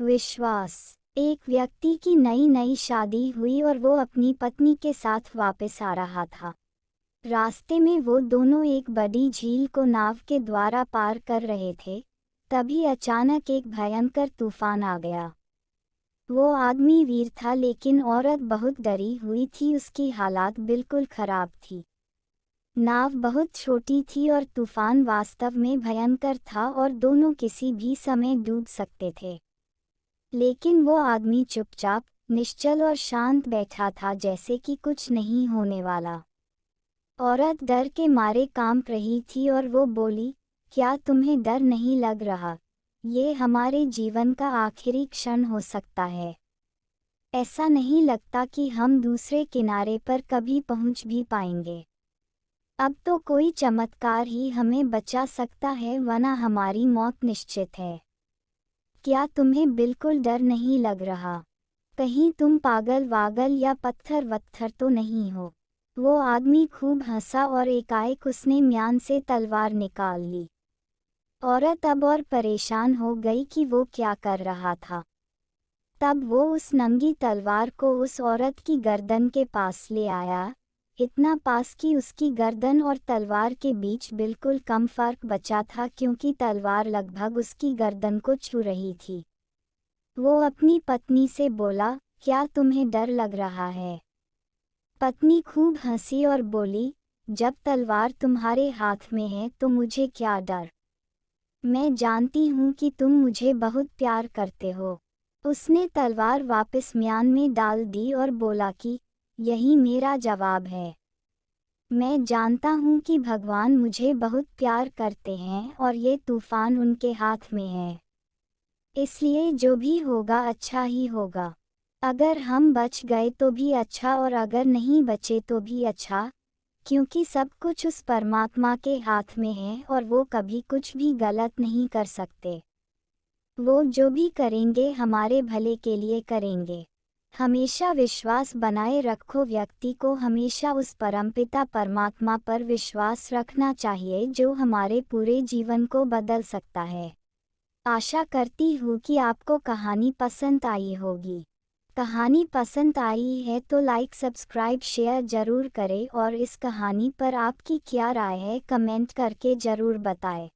विश्वास। एक व्यक्ति की नई नई शादी हुई और वो अपनी पत्नी के साथ वापस आ रहा था। रास्ते में वो दोनों एक बड़ी झील को नाव के द्वारा पार कर रहे थे, तभी अचानक एक भयंकर तूफान आ गया। वो आदमी वीर था लेकिन औरत बहुत डरी हुई थी, उसकी हालात बिल्कुल खराब थी। नाव बहुत छोटी थी और तूफान वास्तव में भयंकर था और दोनों किसी भी समय डूब सकते थे। लेकिन वो आदमी चुपचाप, निश्चल और शांत बैठा था, जैसे कि कुछ नहीं होने वाला। औरत डर के मारे कांप रही थी और वो बोली, क्या तुम्हें डर नहीं लग रहा? ये हमारे जीवन का आखिरी क्षण हो सकता है। ऐसा नहीं लगता कि हम दूसरे किनारे पर कभी पहुंच भी पाएंगे। अब तो कोई चमत्कार ही हमें बचा सकता है, वरना हमारी मौत निश्चित है। क्या तुम्हें बिल्कुल डर नहीं लग रहा? कहीं तुम पागल वागल या पत्थर वत्थर तो नहीं हो? वो आदमी खूब हंसा और एकाएक उसने म्यान से तलवार निकाल ली। औरत अब और परेशान हो गई कि वो क्या कर रहा था। तब वो उस नंगी तलवार को उस औरत की गर्दन के पास ले आया, इतना पास कि उसकी गर्दन और तलवार के बीच बिल्कुल कम फर्क बचा था, क्योंकि तलवार लगभग उसकी गर्दन को छू रही थी। वो अपनी पत्नी से बोला, क्या तुम्हें डर लग रहा है? पत्नी खूब हंसी और बोली, जब तलवार तुम्हारे हाथ में है तो मुझे क्या डर? मैं जानती हूँ कि तुम मुझे बहुत प्यार करते हो। उसने तलवार वापस म्यान में डाल दी और बोला कि यही मेरा जवाब है। मैं जानता हूँ कि भगवान मुझे बहुत प्यार करते हैं और ये तूफान उनके हाथ में है। इसलिए जो भी होगा अच्छा ही होगा। अगर हम बच गए तो भी अच्छा और अगर नहीं बचे तो भी अच्छा, क्योंकि सब कुछ उस परमात्मा के हाथ में है और वो कभी कुछ भी गलत नहीं कर सकते। वो जो भी करेंगे हमारे भले के लिए करेंगे। हमेशा विश्वास बनाए रखो। व्यक्ति को हमेशा उस परमपिता परमात्मा पर विश्वास रखना चाहिए जो हमारे पूरे जीवन को बदल सकता है। आशा करती हूँ कि आपको कहानी पसंद आई होगी। कहानी पसंद आई है तो लाइक सब्सक्राइब शेयर ज़रूर करें और इस कहानी पर आपकी क्या राय है कमेंट करके ज़रूर बताएं।